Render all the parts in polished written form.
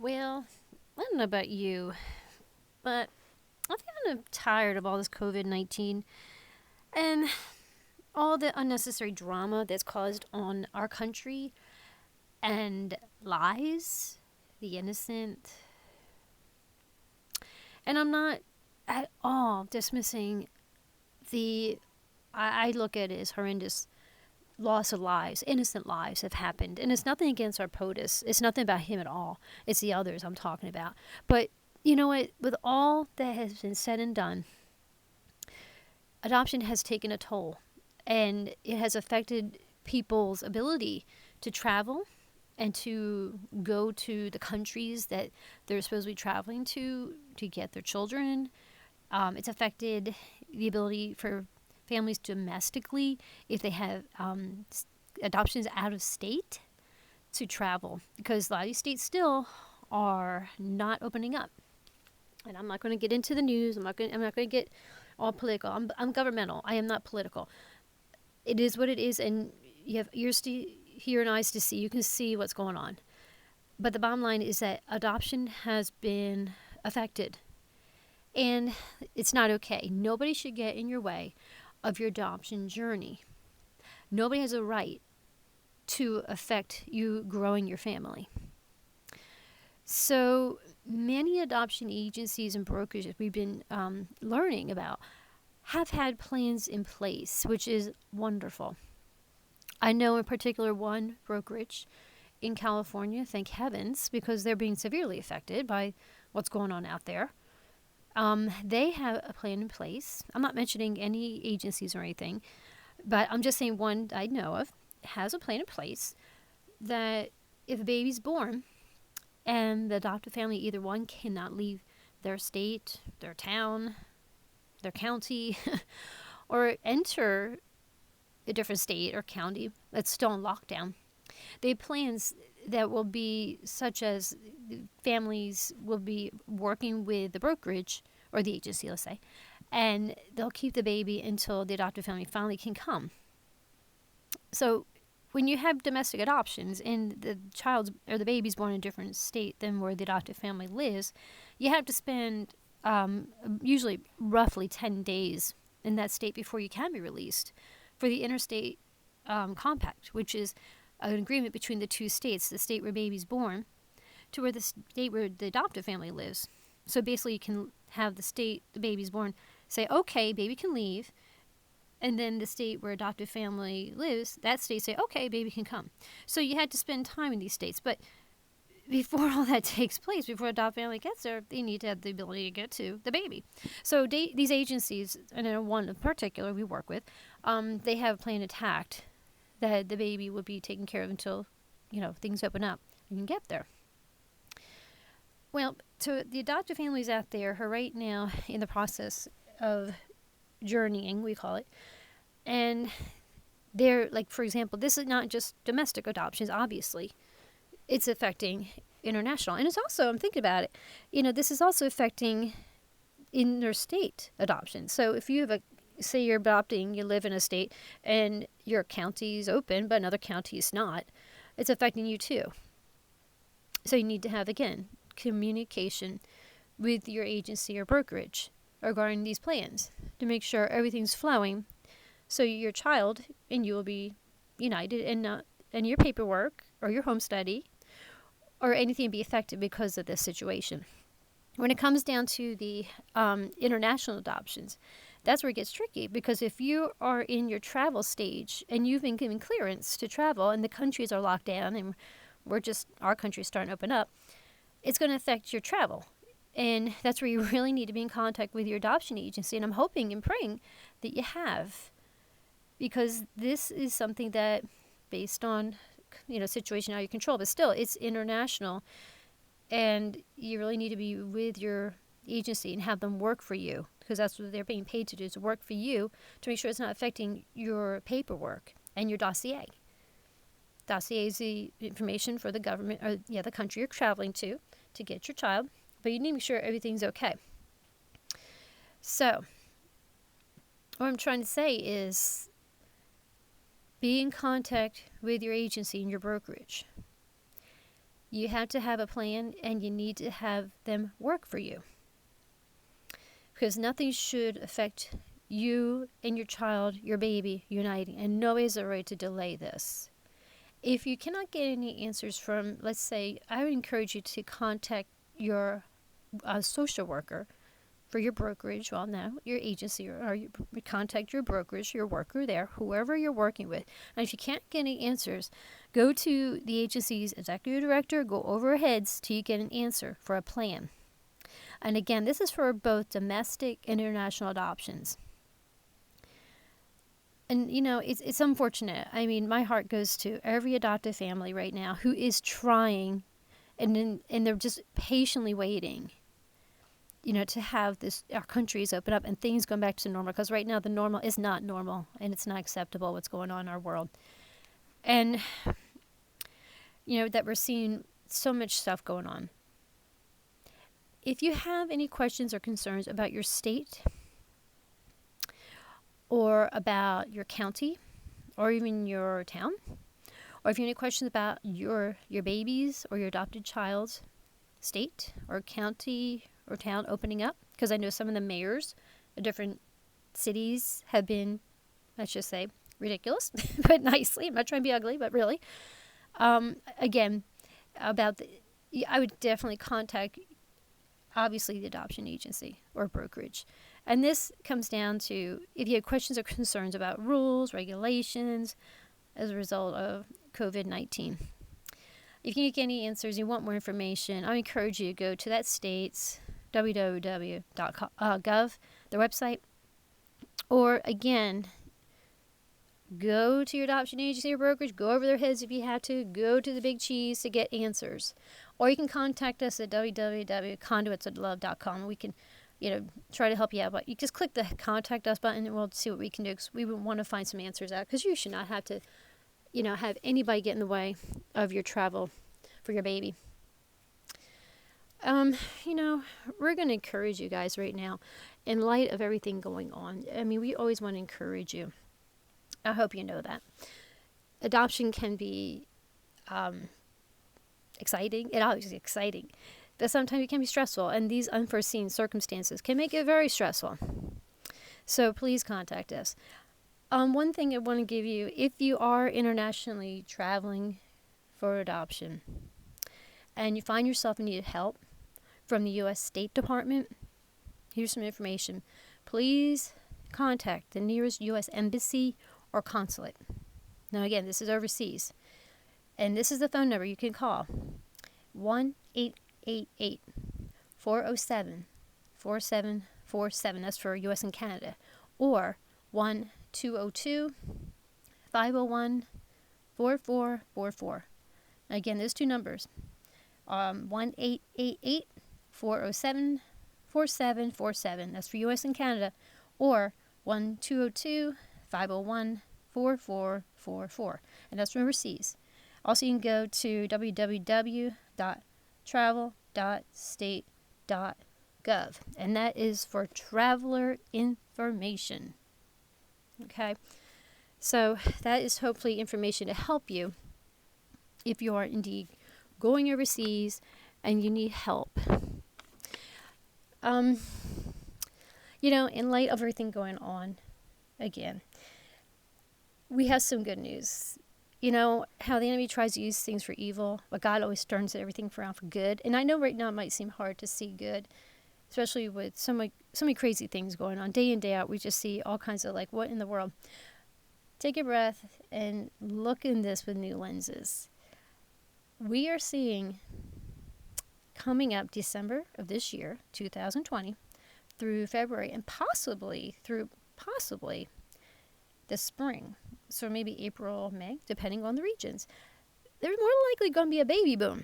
Well, I don't know about you, but I'm kind of tired of all this COVID-19 and all the unnecessary drama that's caused on our country and lies, the innocent. And I'm not at all dismissing I look at it as horrendous loss of lives, innocent lives have happened. And it's nothing against our POTUS. It's nothing about him at all. It's the others I'm talking about. But you know what? With all that has been said and done, adoption has taken a toll. And it has affected people's ability to travel and to go to the countries that they're supposed to be traveling to get their children. It's affected the ability for families domestically, if they have adoptions out of state, to travel, because a lot of these states still are not opening up. And I'm not going to get into the news. I'm not going to get all political. I'm governmental. I am not political. It is what it is, and you have ears to hear and eyes to see. You can see what's going on. But the bottom line is that adoption has been affected. And it's not okay. Nobody should get in your way of your adoption journey. Nobody has a right to affect you growing your family. So many adoption agencies and brokerages we've been learning about have had plans in place, which is wonderful. I know in particular one brokerage in California, thank heavens, because they're being severely affected by what's going on out there. They have a plan in place. I'm not mentioning any agencies or anything, but I'm just saying one I know of has a plan in place that if a baby's born and the adoptive family, either one, cannot leave their state, their town, their county, or enter a different state or county that's still in lockdown, they have plans that will be such as families will be working with the brokerage or the agency, let's say, and they'll keep the baby until the adoptive family finally can come. So when you have domestic adoptions and the child's or the baby's born in a different state than where the adoptive family lives, you have to spend usually roughly 10 days in that state before you can be released for the Interstate Compact, which is an agreement between the two states, the state where baby's born to where the state where the adoptive family lives. So basically you can have the state the baby's born say, okay, baby can leave, and then the state where adoptive family lives, that state say, okay, baby can come. So you had to spend time in these states. But before all that takes place, before adoptive family gets there, they need to have the ability to get to the baby. So these agencies, and I know one in particular we work with, they have a plan attacked that the baby would be taken care of until, things open up and you can get there. Well, so the adoptive families out there are right now in the process of journeying, we call it. And they're, like, for example, this is not just domestic adoptions, obviously. It's affecting international. And it's also, I'm thinking about it, this is also affecting interstate adoptions. So if you have say you're adopting, you live in a state, and your county is open, but another county is not, it's affecting you too. So you need to have, again, communication with your agency or brokerage regarding these plans to make sure everything's flowing so your child and you will be united and not any of your paperwork or your home study or anything be affected because of this situation. When it comes down to the international adoptions, that's where it gets tricky, because if you are in your travel stage and you've been given clearance to travel and the countries are locked down and our country's starting to open up, it's going to affect your travel. And that's where you really need to be in contact with your adoption agency. And I'm hoping and praying that you have, because this is something that, based on, situation out of your control, but still, it's international. And you really need to be with your agency and have them work for you, because that's what they're being paid to do, is to work for you to make sure it's not affecting your paperwork and your dossier. Dossier is the information for the government, or the country you're traveling to get your child, but you need to make sure everything's okay. So, what I'm trying to say is, be in contact with your agency and your brokerage. You have to have a plan, and you need to have them work for you. Because nothing should affect you and your child, your baby, uniting, and nobody has a right to delay this. If you cannot get any answers from, let's say, I would encourage you to contact your social worker for your brokerage. Well, no, your agency, or you contact your brokerage, your worker there, whoever you're working with. And if you can't get any answers, go to the agency's executive director, go over heads till you get an answer for a plan. And again, this is for both domestic and international adoptions. And, it's unfortunate. I mean, my heart goes to every adoptive family right now who is trying, and they're just patiently waiting, to have our countries open up and things going back to normal. Because right now the normal is not normal, and it's not acceptable what's going on in our world. And, that we're seeing so much stuff going on. If you have any questions or concerns about your state, or about your county, or even your town, or if you have any questions about your baby's or your adopted child's state or county or town opening up, because I know some of the mayors of different cities have been, let's just say, ridiculous, but nicely. I'm not trying to be ugly, but really. Again, I would definitely contact, obviously, the adoption agency or brokerage. And this comes down to if you have questions or concerns about rules, regulations as a result of COVID-19. If you get any answers, you want more information, I encourage you to go to that state's www.gov, their website, or again, go to your adoption agency or brokerage, go over their heads if you have to, go to the big cheese to get answers. Or you can contact us at www.conduitsoflove.com, and we can try to help you out. But you just click the contact us button and we'll see what we can do, because we would want to find some answers out, because you should not have to, have anybody get in the way of your travel for your baby. We're going to encourage you guys right now in light of everything going on. I mean, we always want to encourage you. I hope you know that. Adoption can be exciting. It always is exciting. But sometimes it can be stressful, and these unforeseen circumstances can make it very stressful. So please contact us. One thing I want to give you, if you are internationally traveling for adoption and you find yourself in need of help from the U.S. State Department, here's some information. Please contact the nearest U.S. embassy or consulate. Now again, this is overseas. And this is the phone number you can call. 1-888-407-4747. That's for U.S. and Canada. Or 1-202-501-4444. Again, those two numbers. 1-888-407-4747. That's for U.S. and Canada. Or 1-202-501-4444. And that's from overseas. Also, you can go to www.travel.state.gov, and that is for traveler information. Okay, so that is hopefully information to help you if you are indeed going overseas and you need help. In light of everything going on, again, we have some good news. You know how the enemy tries to use things for evil, but God always turns everything around for good. And I know right now it might seem hard to see good, especially with so many crazy things going on. Day in, day out, we just see all kinds of what in the world? Take a breath and look in this with new lenses. We are seeing coming up December of this year, 2020, through February, and possibly the spring. So maybe April, May, depending on the regions. There's more likely going to be a baby boom.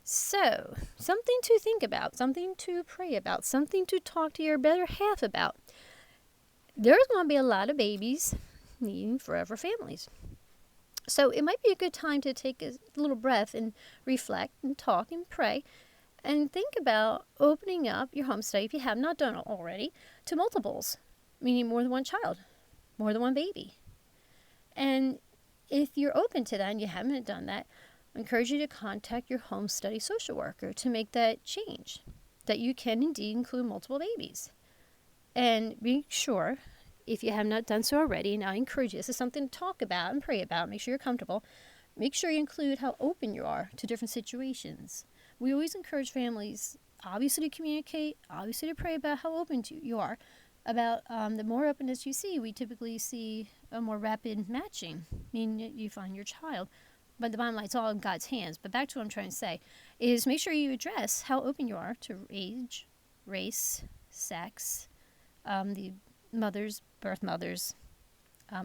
So, something to think about, something to pray about, something to talk to your better half about. There's going to be a lot of babies needing forever families. So, it might be a good time to take a little breath and reflect and talk and pray and think about opening up your homestay, if you have not done it already, to multiples, meaning more than one child, more than one baby. And if you're open to that and you haven't done that, I encourage you to contact your home study social worker to make that change, that you can indeed include multiple babies. And be sure, if you have not done so already, and I encourage you, this is something to talk about and pray about, make sure you're comfortable. Make sure you include how open you are to different situations. We always encourage families, obviously, to communicate, obviously, to pray about how open you are. About the more openness you see, we typically see a more rapid matching, meaning you find your child. But the bottom line, it's all in God's hands. But back to what I'm trying to say is make sure you address how open you are to age, race, sex, the birth mothers,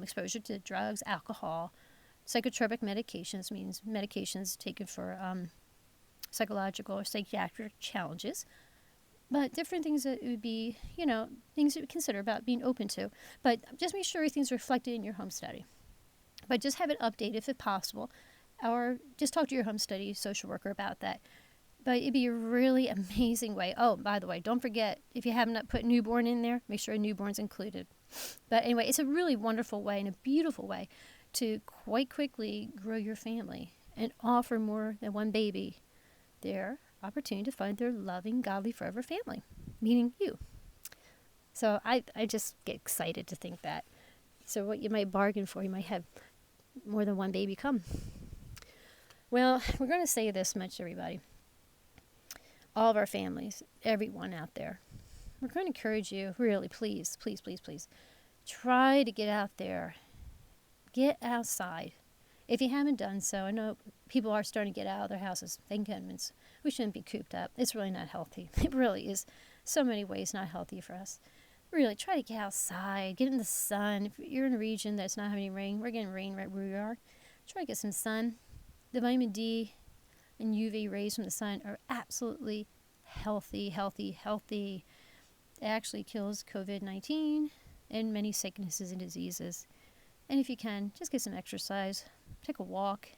exposure to drugs, alcohol, psychotropic medications, means medications taken for psychological or psychiatric challenges, but different things that would be, things that we consider about being open to. But just make sure everything's reflected in your home study. But just have it updated if possible, or just talk to your home study social worker about that. But it'd be a really amazing way. Oh, by the way, don't forget, if you haven't put newborn in there, make sure a newborn's included. But anyway, it's a really wonderful way and a beautiful way to quite quickly grow your family and offer more than one baby their opportunity to find their loving, godly, forever family, meaning you. So I just get excited to think that. So what you might bargain for, you might have more than one baby come. Well, we're going to say this much, everybody. All of our families, everyone out there, we're going to encourage you, really, please, please, please, please, try to get out there. Get outside. If you haven't done so, I know people are starting to get out of their houses. Thank goodness. We shouldn't be cooped up. It's really not healthy. It really is so many ways not healthy for us. Really, try to get outside, get in the sun. If you're in a region that's not having rain, we're getting rain right where we are. Try to get some sun. The vitamin D and UV rays from the sun are absolutely healthy. It actually kills COVID-19 and many sicknesses and diseases. And if you can, just get some exercise, take a walk,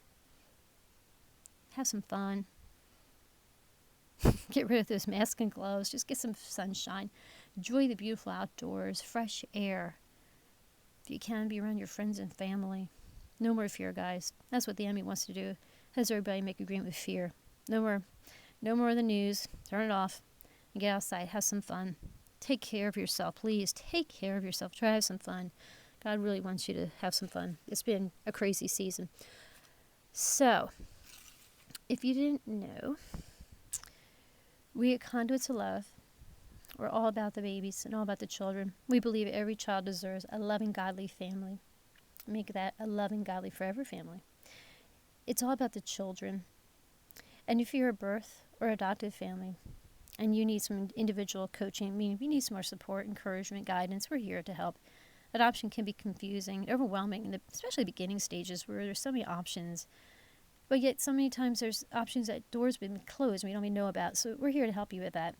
have some fun, get rid of those masks and gloves, just get some sunshine, enjoy the beautiful outdoors, fresh air. If you can, be around your friends and family. No more fear, guys. That's what the enemy wants to do, has everybody make agreement with fear. No more of the news. Turn it off and get outside, have some fun. Take care of yourself, please. Take care of yourself. Try to have some fun. God really wants you to have some fun. It's been a crazy season. So, if you didn't know, we at Conduits of Love, we're all about the babies and all about the children. We believe every child deserves a loving, godly family. Make that a loving, godly, forever family. It's all about the children. And if you're a birth or adoptive family and you need some individual coaching, meaning you need some more support, encouragement, guidance, we're here to help. Adoption can be confusing, overwhelming, especially the beginning stages where there's so many options. But yet so many times there's options that doors have been closed and we don't even know about. So we're here to help you with that.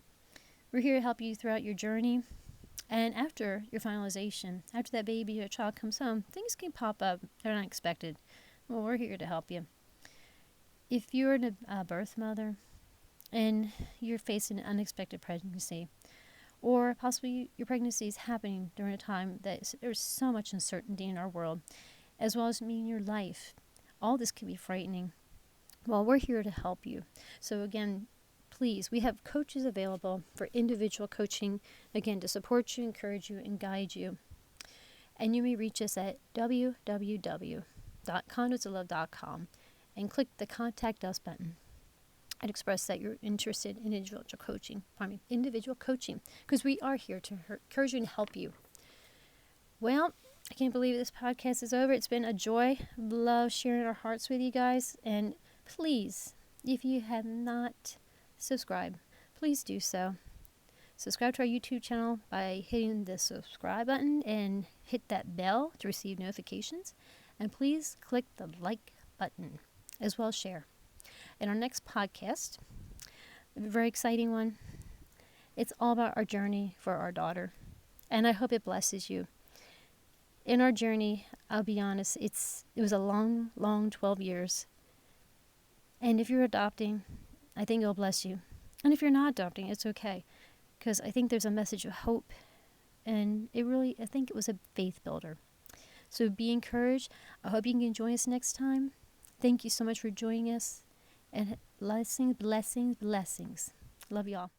We're here to help you throughout your journey. And after your finalization, after that baby or child comes home, things can pop up. They're not expected. Well, we're here to help you. If you're a birth mother and you're facing an unexpected pregnancy, or possibly your pregnancy is happening during a time that there's so much uncertainty in our world, as well as in your life, all this can be frightening. Well, we're here to help you. So again, please, we have coaches available for individual coaching, again, to support you, encourage you, and guide you. And you may reach us at www.conduitsoflove.com and click the Contact Us button and express that you're interested in individual coaching, because we are here to encourage you and help you. Well, I can't believe this podcast is over. It's been a joy. Love sharing our hearts with you guys. And please, if you have not subscribed, please do so. Subscribe to our YouTube channel by hitting the subscribe button and hit that bell to receive notifications. And please click the like button, as well as share. In our next podcast, a very exciting one, it's all about our journey for our daughter. And I hope it blesses you. In our journey, I'll be honest, it was a long, long 12 years. And if you're adopting, I think it'll bless you. And if you're not adopting, it's okay. Because I think there's a message of hope. And I think it was a faith builder. So be encouraged. I hope you can join us next time. Thank you so much for joining us, and blessings, blessings, blessings. Love y'all.